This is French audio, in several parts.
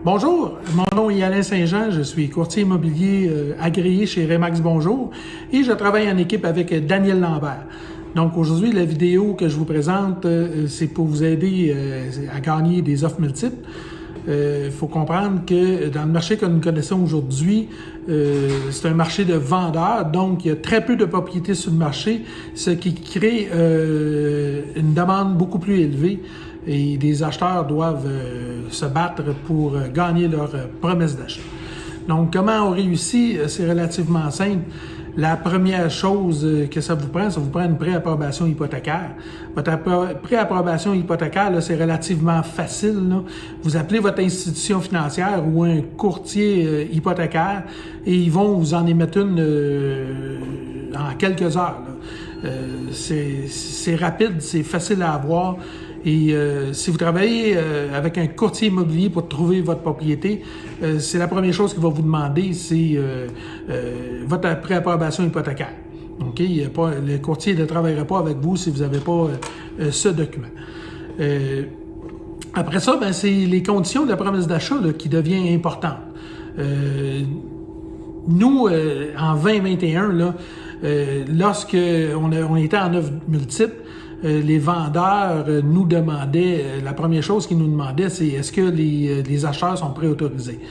Bonjour, mon nom est Alain Saint-Jean, je suis courtier immobilier agréé chez Remax Bonjour et je travaille en équipe avec Daniel Lambert. Donc aujourd'hui, la vidéo que je vous présente, c'est pour vous aider à gagner des offres multiples. Il faut comprendre que dans le marché que nous connaissons aujourd'hui, c'est un marché de vendeurs, donc il y a très peu de propriétés sur le marché, ce qui crée une demande beaucoup plus élevée et les acheteurs doivent se battre pour gagner leur promesse d'achat. Donc comment on réussit? C'est relativement simple. La première chose que ça vous prend une préapprobation hypothécaire. Votre préapprobation hypothécaire, là, c'est relativement facile. Là. Vous appelez votre institution financière ou un courtier hypothécaire et ils vont vous en émettre une en quelques heures. C'est rapide, c'est facile à avoir. Et si vous travaillez avec un courtier immobilier pour trouver votre propriété, c'est la première chose qu'il va vous demander, c'est votre préapprobation hypothécaire. OK? Le courtier ne travaillera pas avec vous si vous n'avez pas ce document. Après ça, ben, c'est les conditions de la promesse d'achat qui devient importante. Nous, en 2021, lorsque on était en offre multiple, les vendeurs nous demandaient, la première chose qu'ils nous demandaient, c'est est-ce que les acheteurs sont préautorisés.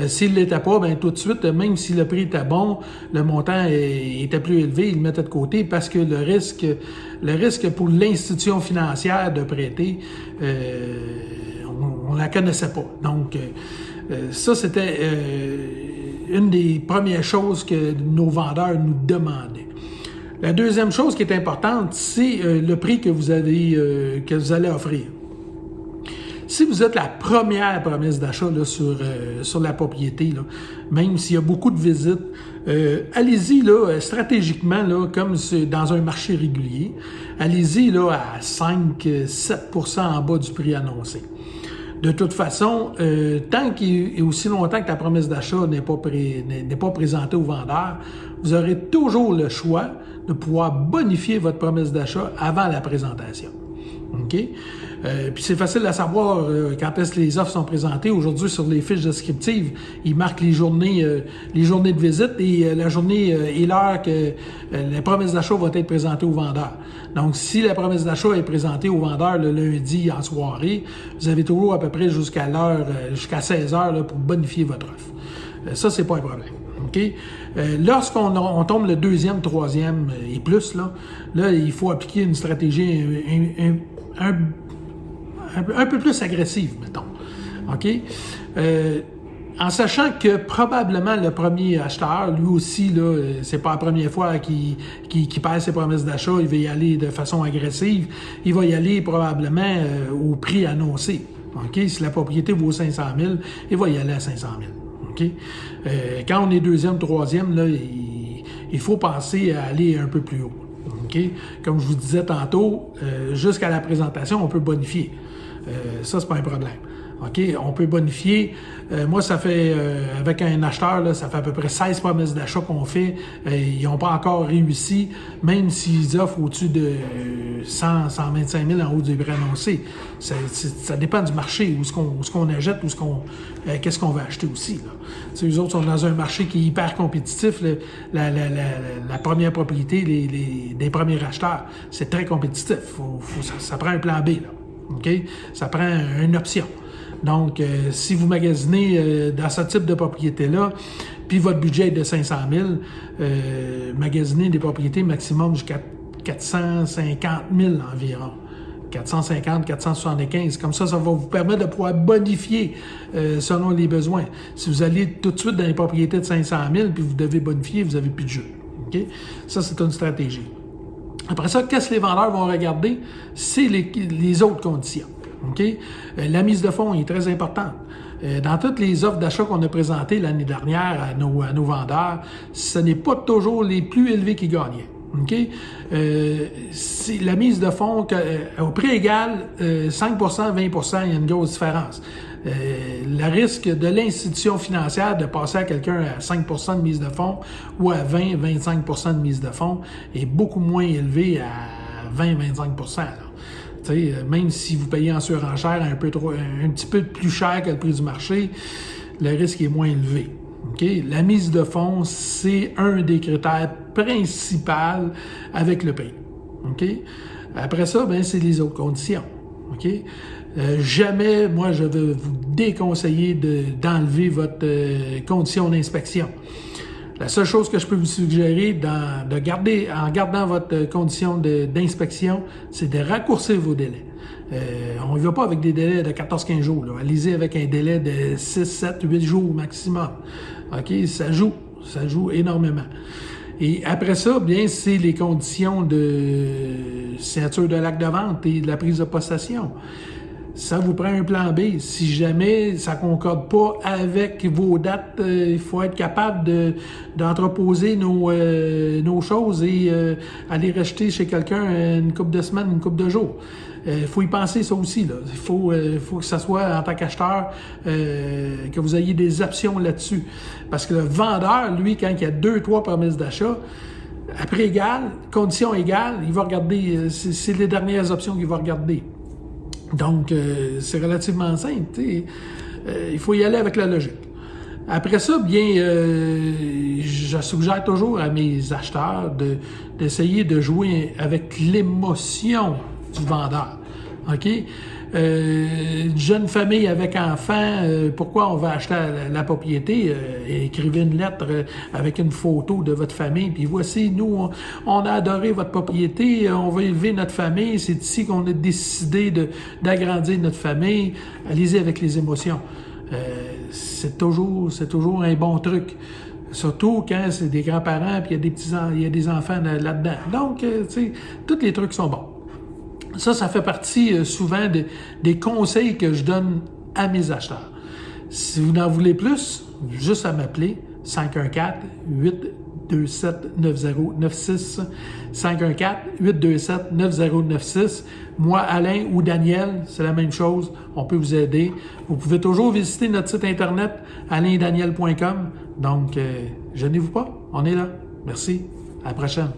S'ils ne l'étaient pas, ben tout de suite, même si le prix était bon, le montant était plus élevé, ils le mettaient de côté parce que le risque pour l'institution financière de prêter, on la connaissait pas. Donc, ça, c'était une des premières choses que nos vendeurs nous demandaient. La deuxième chose qui est importante, c'est le prix que vous allez offrir. Si vous êtes la première promesse d'achat sur la propriété, là, même s'il y a beaucoup de visites, allez-y stratégiquement, comme c'est dans un marché régulier, allez-y à 5-7% en bas du prix annoncé. De toute façon, aussi longtemps que ta promesse d'achat n'est pas présentée au vendeur, vous aurez toujours le choix de pouvoir bonifier votre promesse d'achat avant la présentation. OK? Puis c'est facile à savoir quand est-ce que les offres sont présentées. Aujourd'hui, sur les fiches descriptives, ils marquent les journées de visite et la journée et l'heure que la promesse d'achat va être présentée au vendeur. Donc, si la promesse d'achat est présentée au vendeur le lundi en soirée, vous avez toujours à peu près jusqu'à 16 heures pour bonifier votre offre. Ça, c'est pas un problème. Okay? Lorsqu'on tombe le deuxième, troisième et plus, là, il faut appliquer une stratégie un peu plus agressive, mettons. OK? En sachant que probablement le premier acheteur, lui aussi, c'est pas la première fois qu'il perd ses promesses d'achat, il va y aller de façon agressive, il va y aller probablement au prix annoncé. OK? Si la propriété vaut 500 000, il va y aller à 500 000. Okay? Quand on est deuxième, troisième, là, il faut penser à aller un peu plus haut. Okay? Comme je vous disais tantôt, jusqu'à la présentation, on peut bonifier. Ça, c'est pas un problème. OK? On peut bonifier. Moi, ça fait, avec un acheteur, là, ça fait à peu près 16 promesses d'achat qu'on fait. Ils n'ont pas encore réussi, même s'ils offrent au-dessus de 125 000 en haut du prix annoncé. Ça dépend du marché, où ce qu'on achète, qu'est-ce qu'on va acheter aussi. Là. Eux autres sont dans un marché qui est hyper compétitif. La première propriété, des premiers acheteurs, c'est très compétitif. Ça prend un plan B. Là. OK? Ça prend une option. Donc, si vous magasinez dans ce type de propriété-là, puis votre budget est de 500 000, magasinez des propriétés maximum jusqu'à 450 000 environ. 450, 475. Comme ça va vous permettre de pouvoir bonifier selon les besoins. Si vous allez tout de suite dans les propriétés de 500 000 puis vous devez bonifier, vous n'avez plus de jeu. Okay? Ça, c'est une stratégie. Après ça, qu'est-ce que les vendeurs vont regarder? C'est les autres conditions. Okay? La mise de fonds est très importante. Dans toutes les offres d'achat qu'on a présentées l'année dernière à nos vendeurs, ce n'est pas toujours les plus élevés qui gagnaient. Okay? C'est la mise de fonds, au prix égal, 5 20 il y a une grosse différence. Le risque de l'institution financière de passer à quelqu'un à 5 de mise de fonds ou à 20-25 de mise de fonds est beaucoup moins élevé à 20-25 là. T'sais, même si vous payez en surenchère un petit peu plus cher que le prix du marché, le risque est moins élevé. Okay? La mise de fonds, c'est un des critères principaux avec le prix. Okay? Après ça, ben, c'est les autres conditions. Okay? Jamais, moi, je vais vous déconseiller d'enlever votre condition d'inspection. La seule chose que je peux vous suggérer en gardant votre condition d'inspection, c'est de raccourcir vos délais. On ne va pas avec des délais de 14-15 jours. Là. Allez-y avec un délai de 6, 7, 8 jours maximum. OK? Ça joue énormément. Et après ça, bien, c'est les conditions de signature de l'acte de vente et de la prise de possession. Ça vous prend un plan B. Si jamais ça ne concorde pas avec vos dates, il faut être capable d'entreposer nos choses et aller rejeter chez quelqu'un une couple de semaines, une couple de jours. Il faut y penser ça aussi. Là. Il faut que ça soit, en tant qu'acheteur, que vous ayez des options là-dessus. Parce que le vendeur, lui, quand il y a 2-3 promesses d'achat, à prix égal, conditions égales, il va regarder, c'est les dernières options qu'il va regarder. Donc, c'est relativement simple. Il faut y aller avec la logique. Après ça, bien, je suggère toujours à mes acheteurs d'essayer de jouer avec l'émotion du vendeur. OK? Une jeune famille avec enfants, pourquoi on va acheter la propriété? Écrivez une lettre avec une photo de votre famille, puis voici, nous, on a adoré votre propriété, on va élever notre famille, c'est ici qu'on a décidé d'agrandir notre famille. Allez-y avec les émotions. C'est toujours un bon truc. Surtout quand c'est des grands-parents, puis il y a des enfants là-dedans. Donc, tu sais, tous les trucs sont bons. Ça fait partie souvent des conseils que je donne à mes acheteurs. Si vous en voulez plus, juste à m'appeler 514-827-9096. 514-827-9096. Moi, Alain ou Daniel, c'est la même chose. On peut vous aider. Vous pouvez toujours visiter notre site internet alaindaniel.com. Donc, gênez-vous pas. On est là. Merci. À la prochaine.